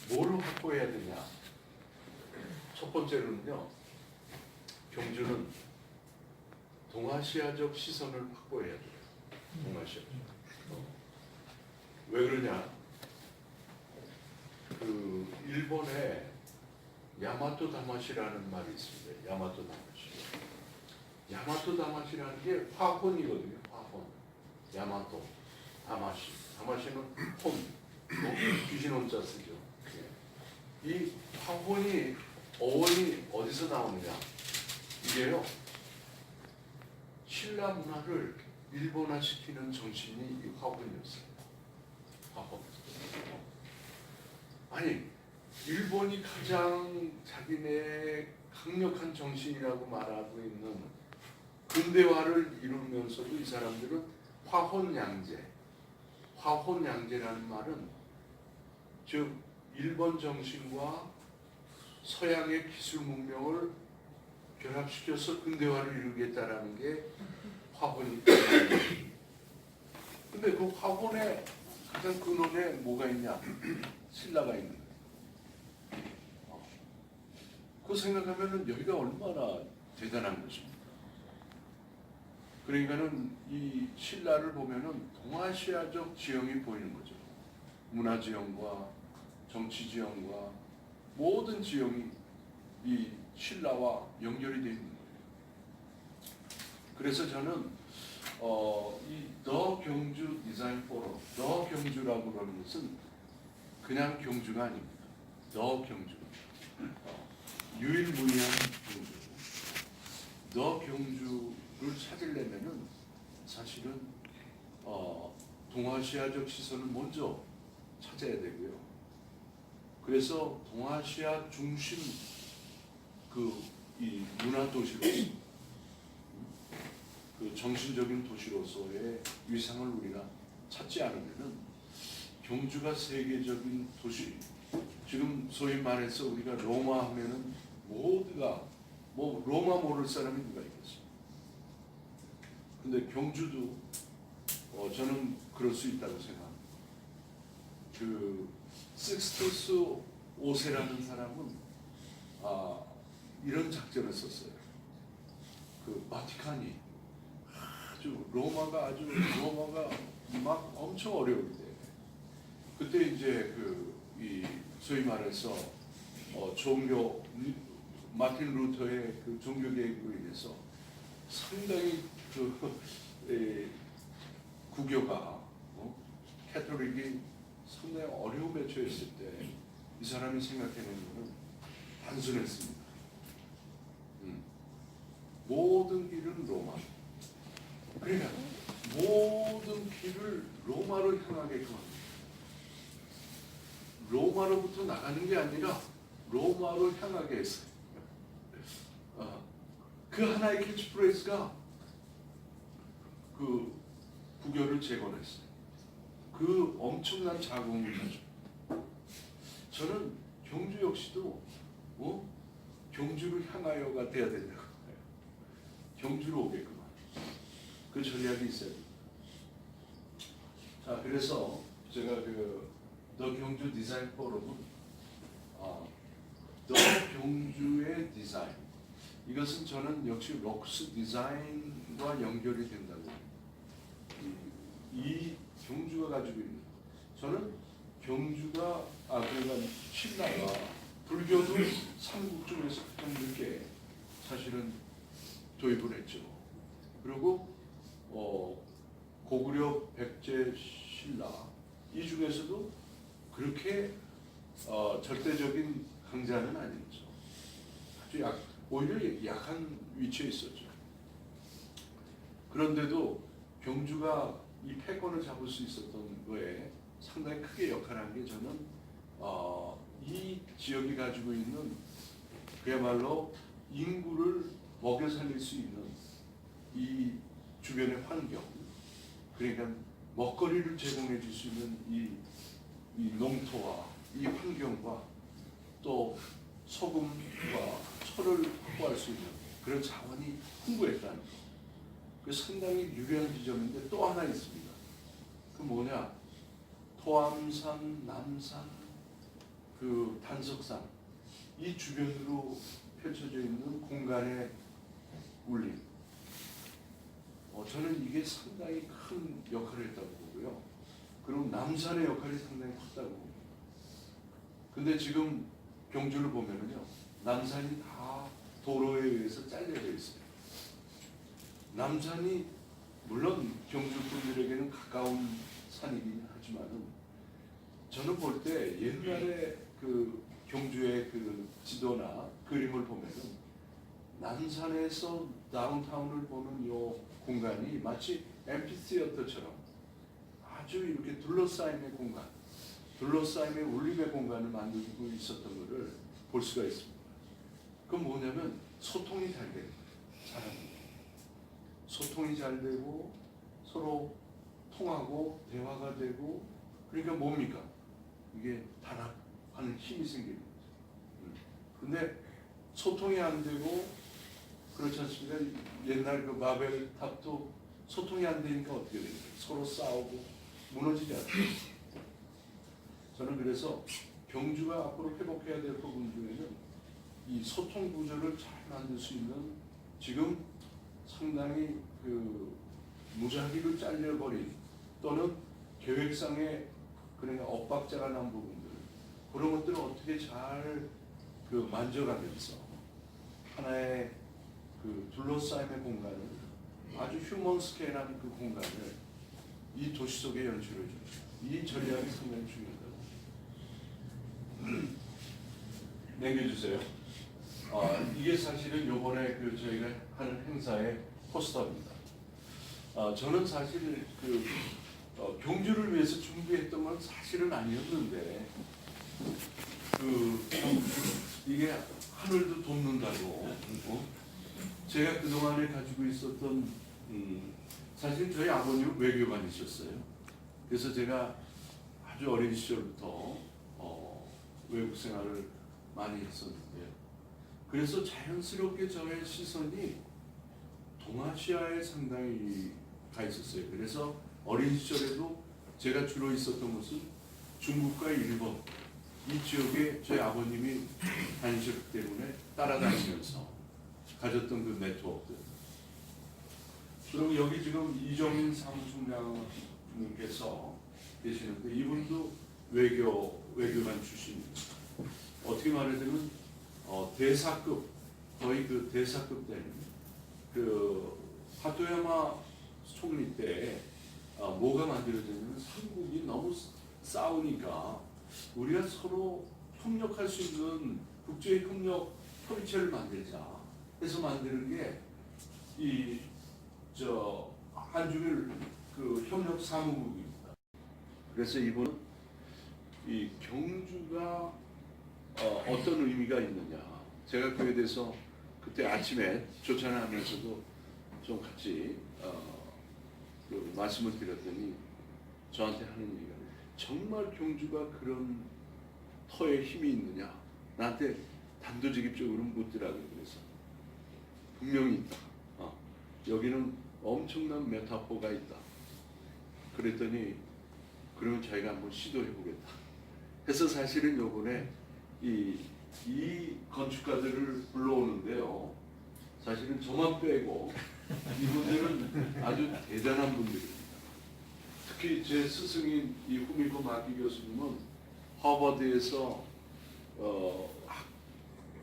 뭐를 확보해야 되냐? 첫 번째로는요, 경주는 동아시아적 시선을 확보해야 돼요. 동아시아적. 왜 그러냐? 그 일본에 야마토 다마시라는 말이 있습니다. 야마토 다마시. 야마토 다마시라는 게 화혼이거든요. 화혼. 야마토 다마시. 다마시는 혼. 귀신 혼자 쓰죠. 이 화혼이 어원이 어디서 나오느냐? 이게요, 신라 문화를 일본화시키는 정신이 이 화혼이었어요. 화혼. 아니, 일본이 가장 자기네 강력한 정신이라고 말하고 있는 근대화를 이루면서도 이 사람들은 화혼양제, 화혼양제라는 말은 즉 일본 정신과 서양의 기술 문명을 결합시켜서 근대화를 이루겠다라는 게 화혼이다. 근데 그 화혼의 가장 근원에 뭐가 있냐? 신라가 있는 거예요. 그거 생각하면은 여기가 얼마나 대단한 것입니까? 그러니까는 이 신라를 보면은 동아시아적 지형이 보이는 거죠. 문화 지형과 정치 지형과 모든 지형이 이 신라와 연결이 되어 있는 거예요. 그래서 저는 이 더 경주 디자인 포럼, 더 경주라고 그러는 것은 그냥 경주가 아닙니다. 더 경주, 유일무이한 경주. 더 경주를 찾으려면은 사실은 동아시아적 시선을 먼저 찾아야 되고요. 그래서 동아시아 중심 이 문화 도시로서, 그 정신적인 도시로서의 위상을 우리가 찾지 않으면은 경주가 세계적인 도시, 지금 소위 말해서 우리가 로마 하면은 모두가 뭐 로마 모를 사람이 누가 있겠어요? 근데 경주도 저는 그럴 수 있다고 생각합니다. 그 식스투스 5세라는 사람은 이런 작전을 썼어요. 그 바티칸이 로마가 막 엄청 어려울 때, 그때 이제 이 소위 말해서 종교 마틴 루터의 그 종교 개혁으로 인해서 상당히 구교가 캐톨릭이 상당히 어려움에 처했을 때 이 사람이 생각해낸 것은 단순했습니다. 모든 길은 로마. 그러니까 모든 길을 로마로 향하게끔 합니다. 로마로부터 나가는 게 아니라 로마로 향하게 했어요. 그 하나의 캐치프레이즈가 그 구교를 재건했어요. 그 엄청난 자궁을 가지고. 저는 경주 역시도 경주를 향하여가 돼야 된다고 해요. 경주로 오게끔 그 전략이 있어야 됩니다. 자, 그래서 제가 더 경주 디자인 포럼은 더 경주의 디자인, 이것은 저는 역시 록스 디자인과 연결이 된다고. 이 경주가 가지고 있는, 저는 경주가 그러니까 신라가 불교도 삼국 중에서 가장 늦게 사실은 도입을 했죠. 그리고 고구려 백제 신라 이 중에서도 그렇게 절대적인 강자는 아니었죠. 아주 오히려 약한 위치에 있었죠. 그런데도 경주가 이 패권을 잡을 수 있었던 거에 상당히 크게 역할한 게, 저는 이 지역이 가지고 있는 그야말로 인구를 먹여 살릴 수 있는 이 주변의 환경, 그러니까 먹거리를 제공해 줄 수 있는 이 농토와 이 환경과 또 소금과 철을 확보할 수 있는 그런 자원이 풍부했다는 거. 그 상당히 유리한 지점인데 또 하나 있습니다. 그 뭐냐? 토암산, 남산, 그 단석상 이 주변으로 펼쳐져 있는 공간의 울림. 저는 이게 상당히 큰 역할을 했다고 보고요. 그리고 남산의 역할이 상당히 컸다고 봅니다. 근데 지금 경주를 보면은요, 남산이 다 도로에 의해서 잘려져 있어요. 남산이 물론 경주 분들에게는 가까운 산이긴 하지만은 저는 볼 때 옛날에 그 경주의 그 지도나 그림을 보면은 남산에서 다운타운을 보는 요 공간이 마치 앰피시어터처럼 아주 이렇게 둘러싸임의 공간, 둘러싸임의 울림의 공간을 만들고 있었던 것을 볼 수가 있습니다. 그건 뭐냐면 소통이 잘 되는 거예요. 사람이. 소통이 잘 되고 서로 통하고 대화가 되고, 그러니까 뭡니까? 이게 단합하는 힘이 생기는 거죠. 근데 소통이 안 되고 그렇지 않습니까? 옛날 그 바벨 탑도 소통이 안 되니까 어떻게 됩니까? 서로 싸우고 무너지지 않습니까? 저는 그래서 경주가 앞으로 회복해야 될 부분 중에는 이 소통 구조를 잘 만들 수 있는, 지금 상당히 그 무작위로 잘려버린 또는 계획상의 그러니까 엇박자가 난 부분들, 그런 것들을 어떻게 잘 그 만져가면서 하나의 그 둘러싸임의 공간을, 아주 휴먼 스케일한 그 공간을 이 도시 속에 연출해 주죠. 이 전략이 상당히 중요하다고. 남겨주세요. 이게 사실은 요번에 그 저희가 하는 행사의 포스터입니다. 저는 사실 그 경주를 위해서 준비했던 건 사실은 아니었는데, 이게 하늘도 돕는다고. 제가 그동안에 가지고 있었던, 사실 저희 아버님은 외교관이셨어요. 그래서 제가 아주 어린 시절부터 외국 생활을 많이 했었는데요. 그래서 자연스럽게 저의 시선이 동아시아에 상당히 가 있었어요. 그래서 어린 시절에도 제가 주로 있었던 곳은 중국과 일본, 이 지역에 저희 아버님이 다니셨기 때문에 따라다니면서 가졌던 그 네트워크들. 그리고 여기 지금 이정민 사무총장님께서 계시는데, 이분도 외교관 출신입니다. 어떻게 말하자면 대사급, 거의 그 대사급 되는 그 하토야마 총리 때 뭐가 만들어졌냐면, 삼국이 너무 싸우니까 우리가 서로 협력할 수 있는 국제 협력 협의체를 만들자 해서 만드는 게 이 한중일 그 협력 사무국입니다. 그래서 이분은 이 경주가 어떤 의미가 있느냐, 제가 그에 대해서 그때 아침에 조찬하면서도 좀 같이 그 말씀을 드렸더니 저한테 하는 얘기가, 정말 경주가 그런 터에 힘이 있느냐, 나한테 단도직입적으로 묻더라고요. 그래서 분명히 있다. 여기는 엄청난 메타포가 있다. 그랬더니 그러면 자기가 한번 시도해보겠다 해서 사실은 요번에 이 건축가들을 불러오는데요, 사실은 저만 빼고 이분들은 아주 대단한 분들입니다. 특히 제 스승인 이 후미코 마키 교수님은 하버드에서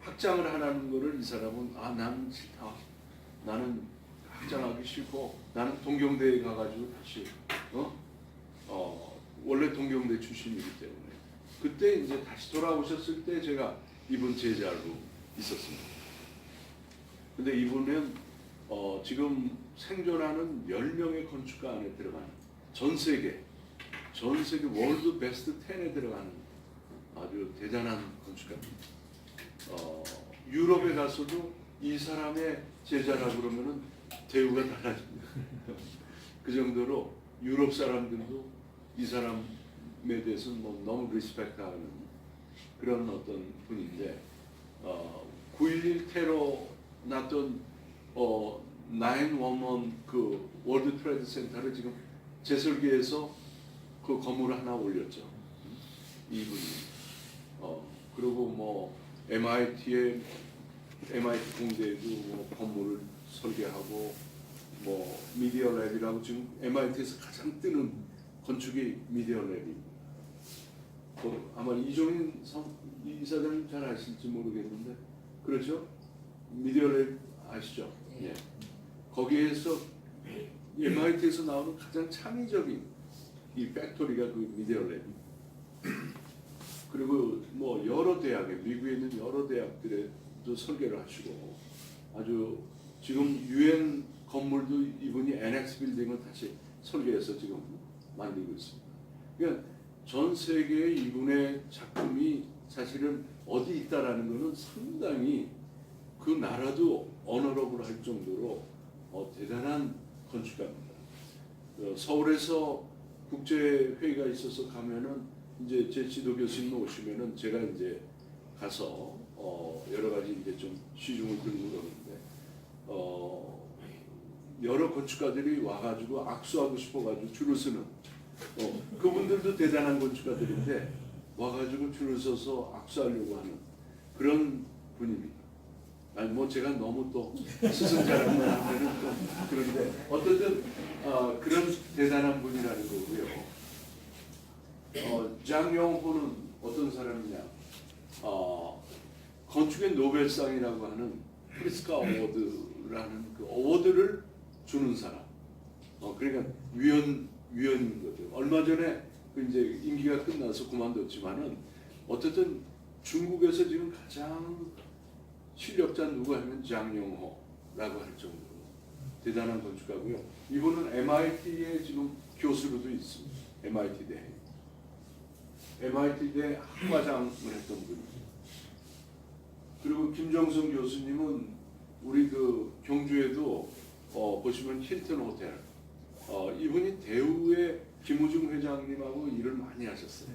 학장을 하라는 거를 이 사람은 나는 싫다, 나는 학장하기 싫고 나는 동경대에 가가지고 다시 원래 동경대 출신이기 때문에 그때 이제 다시 돌아오셨을 때 제가 이분 제자로 있었습니다. 근데 이분은 지금 생존하는 10명의 건축가 안에 들어가는, 전 세계 월드 베스트 10에 들어가는 아주 대단한 건축가입니다. 유럽에 가서도 이 사람의 제자라 그러면은 대우가 달라집니다. 그 정도로 유럽 사람들도 이 사람에 대해서는 뭐 너무 리스펙트하는 그런 어떤 분인데, 9.11 테러 났던 911 그 월드 트레이드 센터를 지금 재설계해서 그 건물을 하나 올렸죠. 이분이 그리고 뭐 MIT 공대에도 뭐 건물을 설계하고 뭐 미디어 랩이라고 지금 MIT에서 가장 뜨는 건축이 미디어 랩입니다. 아마 이종인 이사장님 잘 아실지 모르겠는데 그렇죠? 미디어 랩 아시죠? 예. 거기에서 MIT에서 나오는 가장 창의적인 이 팩토리가 그 미디어 랩. 그리고 뭐 여러 대학에 미국에 있는 여러 대학들에도 설계를 하시고 아주 지금 UN 건물도 이분이 NX 빌딩을 다시 설계해서 지금 만들고 있습니다. 그러니까 전 세계의 이분의 작품이 사실은 어디 있다라는 것은 상당히 그 나라도 어너러블 할 정도로 대단한 건축가입니다. 서울에서 국제 회의가 있어서 가면은 이제 제 지도 교수님 오시면은 제가 이제 가서 여러 가지 이제 좀 시중을 들고 그러는데 여러 건축가들이 와가지고 악수하고 싶어가지고 줄을 서는 그분들도 대단한 건축가들인데 와가지고 줄을 서서 악수하려고 하는 그런 분입니다. 아니 뭐 제가 너무 또 스승 자랑만 하면은 또 그런데 어쨌든 그런 대단한 분이라는 거고요. 장영호는 어떤 사람이냐? 건축의 노벨상이라고 하는 프리츠카 어워드라는 그 어워드를 주는 사람. 그러니까 위원인 거죠. 얼마 전에 그 이제 임기가 끝나서 그만뒀지만은 어쨌든 중국에서 지금 가장 실력자 누가 하면 장영호라고 할 정도로 대단한 건축가고요. 이분은 MIT에 지금 교수로도 있습니다. MIT 대 학과장을 했던 분입니다. 그리고 김정성 교수님은 우리 그 경주에도 보시면 힐튼 호텔 이분이 대우의 김우중 회장님하고 일을 많이 하셨어요.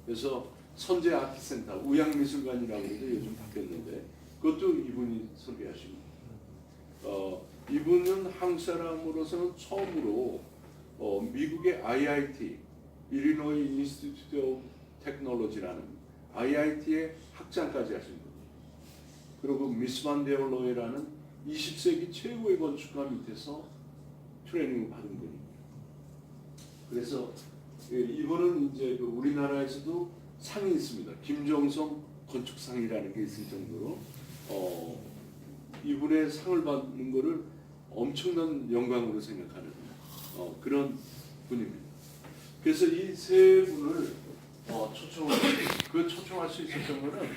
그래서 선제 아트센터 우양미술관이라고 해서 요즘 바뀌었는데 그것도 이분이 설계하십니다. 이분은 한국 사람으로서는 처음으로 미국의 IIT 일리노이 인스티튜트 오브 테크놀로지라는 IIT의 학장까지 하신 분. 그리고 미스 반 데올로이라는 20세기 최고의 건축가 밑에서 트레이닝을 받은 분입니다. 그래서 이분은 이제 우리나라에서도 상이 있습니다. 김정성 건축상이라는 게 있을 정도로 이분의 상을 받는 것을 엄청난 영광으로 생각하는 그런 분입니다. 그래서 이 세 분을 초청할 수 있었던 것은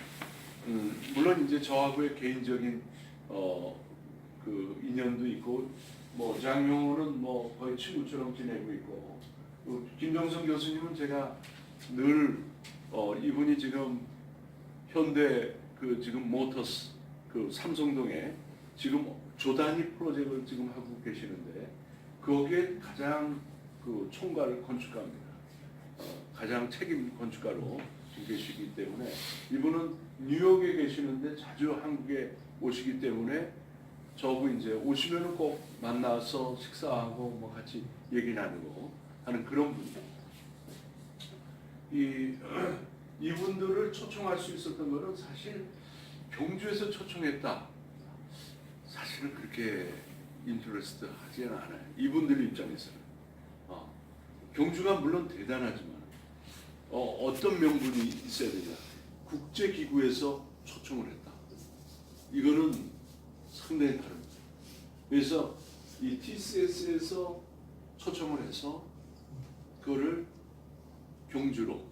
물론 이제 저하고의 개인적인 그 인연도 있고 뭐 장용호는 뭐 거의 친구처럼 지내고 있고 김정성 교수님은 제가 늘 이분이 지금 현대 그 지금 모터스 그 삼성동에 지금 조단위 프로젝트를 지금 하고 계시는데 거기에 가장 그 총괄 건축가입니다. 가장 책임 건축가로 계시기 때문에 이분은 뉴욕에 계시는데 자주 한국에 오시기 때문에 저하고 이제 오시면은 꼭 만나서 식사하고 뭐 같이 얘기 나누고 하는 그런 분이에요. 이분들을 초청할 수 있었던 것은 사실 경주에서 초청했다. 사실은 그렇게 인터레스트 하지는 않아요. 이분들 입장에서는. 경주가 물론 대단하지만 어떤 명분이 있어야 되냐. 국제기구에서 초청을 했다. 이거는 상당히 다릅니다. 그래서 이 TCS에서 초청을 해서 그거를 경주로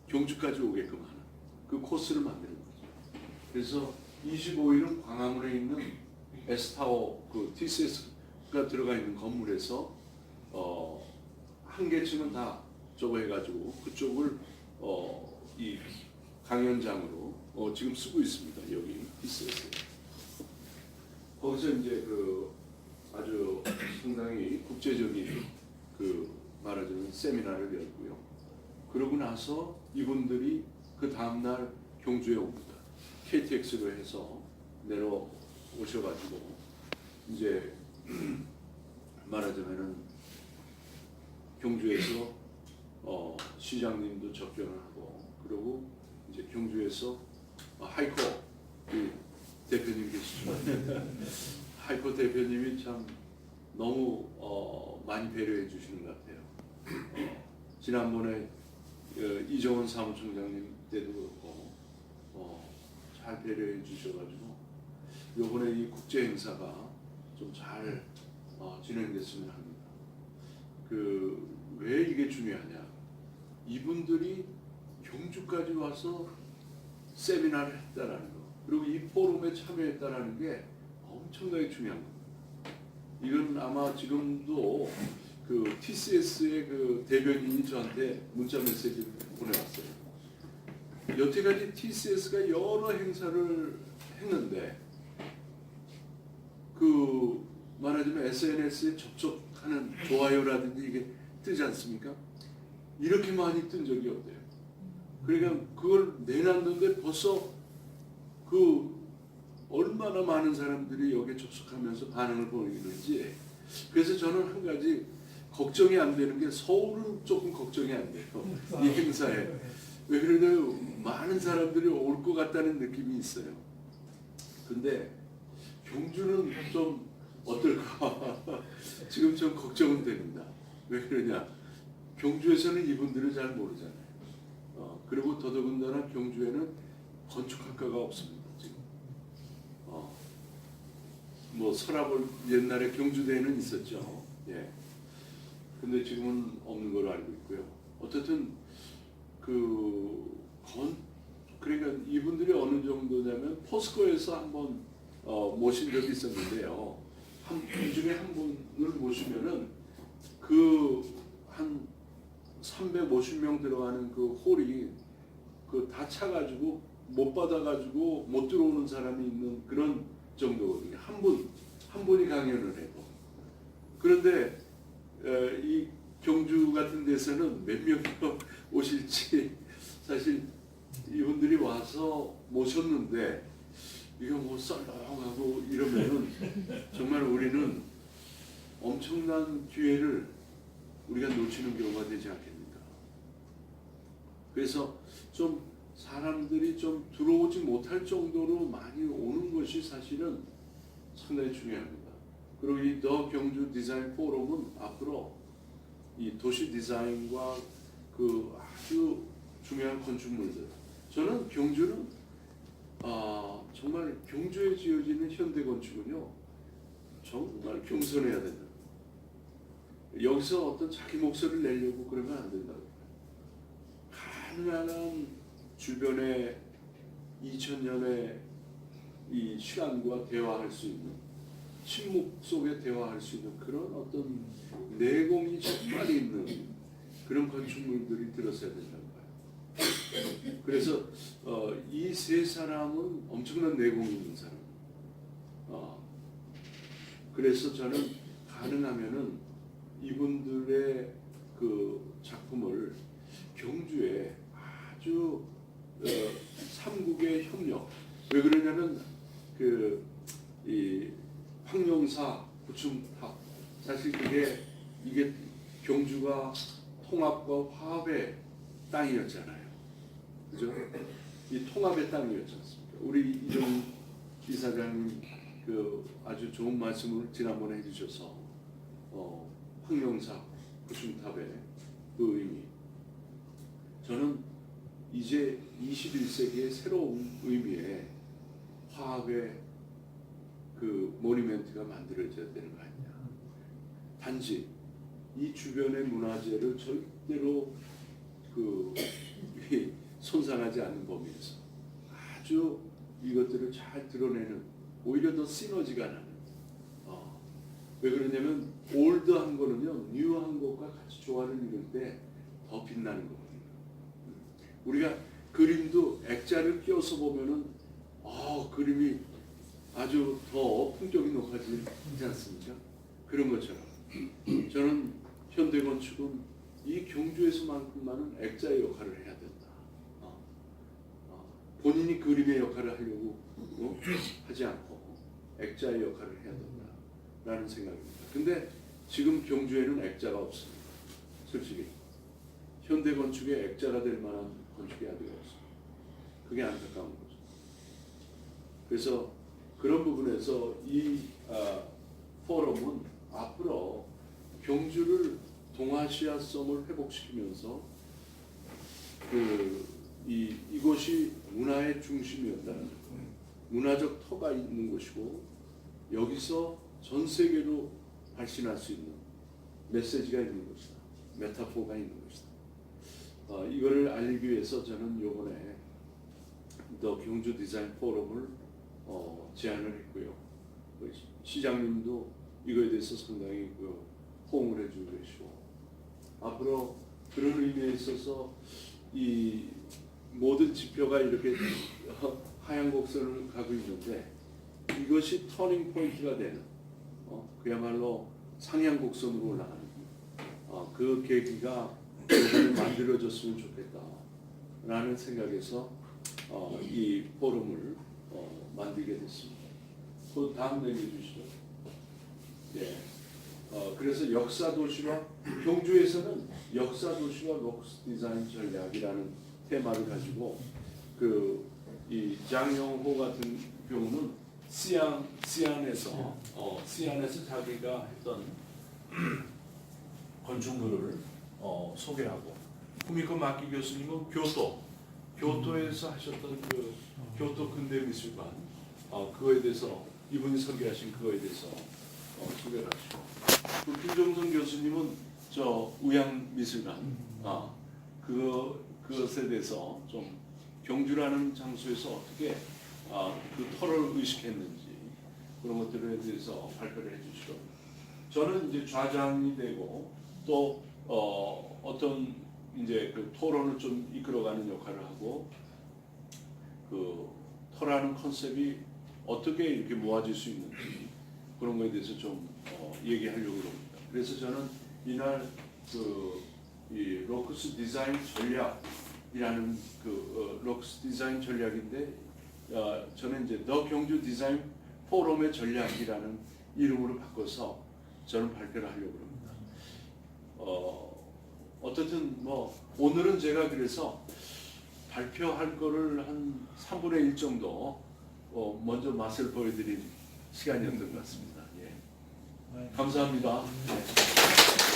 경주까지 오게끔 하는 그 코스를 만드는 거죠. 그래서 25일은 광화문에 있는 S타워 그 TCS가 들어가 있는 건물에서 한 개층은 다 저거 해가지고 그쪽을 이 강연장으로 지금 쓰고 있습니다. 여기 TCS. 거기서 이제 그 아주 상당히 국제적인 그 말하자면 세미나를 열고요. 그러고 나서 이분들이 그 다음날 경주에 옵니다. KTX로 해서 내려오셔가지고 이제 말하자면은 경주에서 시장님도 접견을 하고 그리고 이제 경주에서 경주에서 하이코 대표님 계시죠. 하이코 대표님이 참 너무 많이 배려해 주시는 것 같아요. 지난번에 이정원 사무총장님 때도 그렇고 잘 배려해 주셔가지고 이번에 이 국제 행사가 좀 잘 진행됐으면 합니다. 왜 이게 중요하냐? 이분들이 경주까지 와서 세미나를 했다라는 거, 그리고 이 포럼에 참여했다라는 게 엄청나게 중요한 겁니다. 이건 아마 지금도 TCS의 대변인이 저한테 문자 메시지를 보내왔어요. 여태까지 TCS가 여러 행사를 했는데 말하자면 SNS에 접속하는 좋아요라든지 이게 뜨지 않습니까? 이렇게 많이 뜬 적이 없대요. 그러니까 그걸 내놨는데 벌써 얼마나 많은 사람들이 여기에 접속하면서 반응을 보이는지. 그래서 저는 한 가지 걱정이 안 되는 게, 서울은 조금 걱정이 안 돼요. 이 행사에. 왜 그러냐면 많은 사람들이 올 것 같다는 느낌이 있어요. 근데 경주는 좀 어떨까? 지금 좀 걱정은 됩니다. 왜 그러냐? 경주에서는 이분들을 잘 모르잖아요. 그리고 더더군다나 경주에는 건축학과가 없습니다. 지금. 서랍을 옛날에 경주대에는 있었죠. 예. 근데 지금은 없는 걸로 알고 있고요. 어쨌든 그러니까 이분들이 어느 정도냐면 포스코에서 한번 모신 적이 있었는데요. 이 중에 한 분을 모시면은 한 350명 들어가는 홀이 다 차가지고 못 받아가지고 못 들어오는 사람이 있는 그런 정도거든요. 한 분이 강연을 해도. 그런데 이 경주 같은 데서는 몇 명이 오실지, 사실 이분들이 와서 모셨는데 이거 썰렁하고 이러면은 정말 우리는 엄청난 기회를 우리가 놓치는 경우가 되지 않겠습니까? 그래서 좀 사람들이 좀 들어오지 못할 정도로 많이 오는 것이 사실은 상당히 중요합니다. 그리고 이 더 경주 디자인 포럼은 앞으로 이 도시 디자인과 아주 중요한 건축물들, 저는 경주는 정말 경주에 지어지는 현대 건축은요 정말 겸손해야 된다. 여기서 어떤 자기 목소리를 내려고 그러면 안 된다. 가능한 주변의 2000년의 이 시간과 대화할 수 있는, 침묵 속에 대화할 수 있는 그런 어떤 내공이 정말 있는 그런 건축물들이 들어서야 된다는 거예요. 그래서 이 세 사람은 엄청난 내공이 있는 사람. 그래서 저는 가능하면은 이분들의 작품을 경주에 아주 삼국의 협력. 왜 그러냐면 이 황룡사 구층탑, 사실 이게 경주가 통합과 화합의 땅이었잖아요. 그죠? 이 통합의 땅이었지 않습니까? 우리 이종 이사장님 아주 좋은 말씀을 지난번에 해주셔서 황룡사 구층탑의 의미, 저는 이제 21세기의 새로운 의미의 화합의 모니멘트가 만들어져야 되는 거 아니냐. 단지 이 주변의 문화재를 절대로 손상하지 않는 범위에서 아주 이것들을 잘 드러내는, 오히려 더 시너지가 나는. 왜 그러냐면 올드한 거는요 뉴한 것과 같이 조화를 이룰 때 더 빛나는 거거든요. 우리가 그림도 액자를 끼워서 보면은 그림이 아주 더 품격이 높아지지 않습니까? 그런 것처럼 저는 현대 건축은 이 경주에서만큼만은 액자의 역할을 해야 된다. 본인이 그림의 역할을 하려고 하지 않고 액자의 역할을 해야 된다라는 생각입니다. 근데 지금 경주에는 액자가 없습니다. 솔직히 현대 건축의 액자가 될 만한 건축이 아직 없습니다. 그게 안타까운 거죠. 그래서 그런 부분에서 이 포럼은 앞으로 경주를 동아시아성을 회복시키면서 이곳이 문화의 중심이었다는 문화적 터가 있는 곳이고 여기서 전 세계로 발신할 수 있는 메시지가 있는 것이다. 메타포가 있는 것이다. 이거를 알리기 위해서 저는 이번에 더 경주 디자인 포럼을 제안을 했고요. 시장님도 이거에 대해서 상당히 호응을 해주고 계시고 앞으로 그런 의미에 있어서 이 모든 지표가 이렇게 하향 곡선을 가고 있는데 이것이 터닝 포인트가 되는 그야말로 상향 곡선으로 올라가는 그 계기가 이번에 만들어졌으면 좋겠다라는 생각에서 이 포럼을 만들게 됐습니다. 그 다음 얘기해 주시죠. 예. 그래서 역사 도시와 경주에서는 역사 도시와 록스 디자인 전략이라는 테마를 가지고 이 장영호 같은 경우는 시안에서 자기가 했던 건축물을 소개하고 후미코 마키 교수님은 교토에서 하셨던 교토 근대미술관 그거에 대해서 이분이 설계하신 그거에 대해서 소개를 하시고 김정선 교수님은 우양미술관 그것에 대해서 좀 경주라는 장소에서 어떻게 그 터를 의식했는지 그런 것들에 대해서 발표를 해주시고 저는 이제 좌장이 되고 또 어떤 이제 그 토론을 좀 이끌어가는 역할을 하고 그 터라는 컨셉이 어떻게 이렇게 모아질 수 있는지 그런 거에 대해서 좀 얘기하려고 합니다. 그래서 저는 이날 이 록스 디자인 전략이라는 록스 디자인 전략인데 저는 이제 더 경주 디자인 포럼의 전략이라는 이름으로 바꿔서 저는 발표를 하려고 합니다. 어떻든 오늘은 제가 그래서 발표할 거를 한 3분의 1 정도 먼저 맛을 보여드린 시간이었던 것 같습니다. 예. 감사합니다. 네.